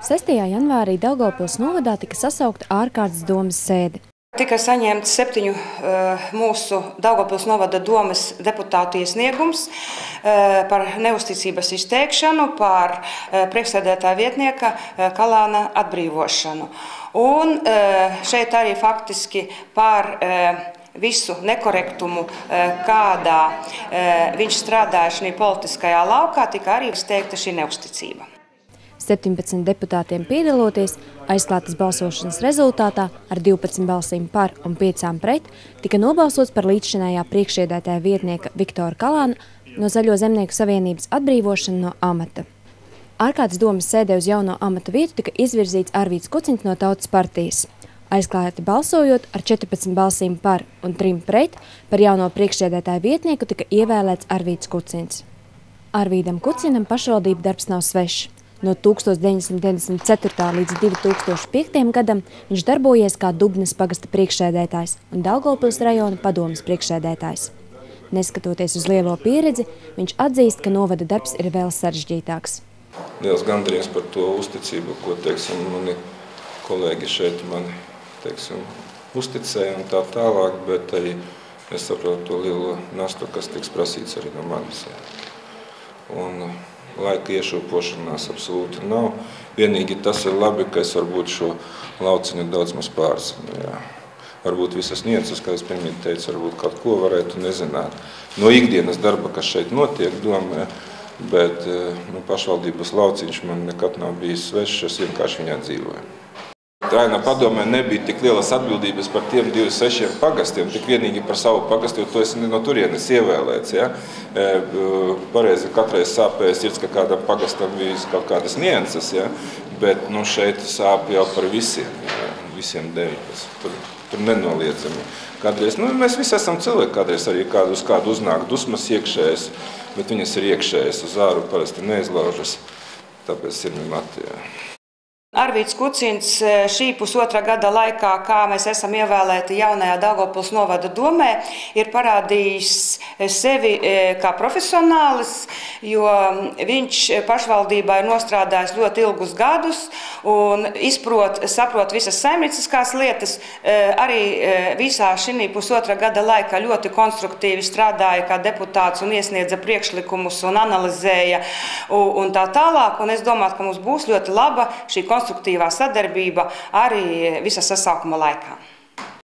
6. janvārī Daugavpils novadā tika sasaukta ārkārtas domes sēde. Tika saņemts 7 mūsu Daugavpils novada domes deputātu iesniegums par neusticības izteikšanu, par priekšsēdētāja vietnieka Kalāna atbrīvošanu. Un šeit arī faktiski par visu nekorektumu, kādā viņš strādāja šajā politiskajā laukā, tika arī izteikta šī neusticība. 17 deputātiem piedaloties, aizklātas balsošanas rezultātā ar 12 balsīm par un 5 pret tika nobalsots par līdzšinējā priekšsēdētāja vietnieka Viktora Kalāna no Zaļo zemnieku savienības atbrīvošanu no amata. Ārkārtas domes sēdē uz jauno amata vietu tika izvirzīts Arvīds Kuciņš no Tautas partijas. Aizklāti balsojot ar 14 balsīm par un 3 pret par jauno priekšsēdētāja vietnieku tika ievēlēts Arvīds Kuciņš. Arvīdam Kuciņam pašvaldība darbs nav svešs. No 1994. līdz 2005. gadam viņš darbojies kā Dubnes pagasta priekšsēdētājs un Daugavpils rajona padomes priekšsēdētājs. Neskatoties uz lielo pieredzi, viņš atzīst, ka novada darbs ir vēl sarežģītāks. Liels gandarījums par to uzticību, ko, mani kolēģi šeit mani, uzticēja un tā tālāk, bet arī es saprotu to lielo nastu, kas tiks prasīts arī no manis. Un laika iešūpošanās absolūti nav. Vienīgi tas ir labi, ka es varbūt šo lauciņu daudz maz pārzinu. Varbūt visas niecas, kā es pirmīt teicu, varbūt kaut ko varētu nezināt. No ikdienas darba, kas šeit notiek, domāju, bet pašvaldības lauciņš man nekad nav bijis svešs, es vienkārši viņā dzīvoju. Raina padomē nebija tik lielas atbildības par tiem 26 pagastiem, tik vienīgi par savu pagastu, jo to es no turienes ievēlēts. Ja? Pareizi katreiz sāpēja sirds, ka kādam pagastam bija kaut kādas nianses, ja? Bet šeit sāp jau par visiem, ja? Visiem 19. Tur nenoliedzami. Kādreiz, mēs visi esam cilvēki, kādreiz arī uz kādu uznāk dusmas iekšējas, bet viņas ir iekšējas, uz āru parasti neizlaužas, tāpēc ir mati. Ja? Arvīds Kuciņš šī pusotra gada laikā, kā mēs esam ievēlēti jaunajā Daugavpils novada domē, ir parādījis sevi kā profesionālis, jo viņš pašvaldībā ir nostrādājis ļoti ilgus gadus un saprot visas saimnieciskās lietas. Arī visā šī pusotra gada laikā ļoti konstruktīvi strādāja kā deputāts un iesniedza priekšlikumus un analizēja un tā tālāk. Un es domāju, ka mums būs ļoti laba šī konstruktīvā sadarbība arī visa sasaukuma laikā.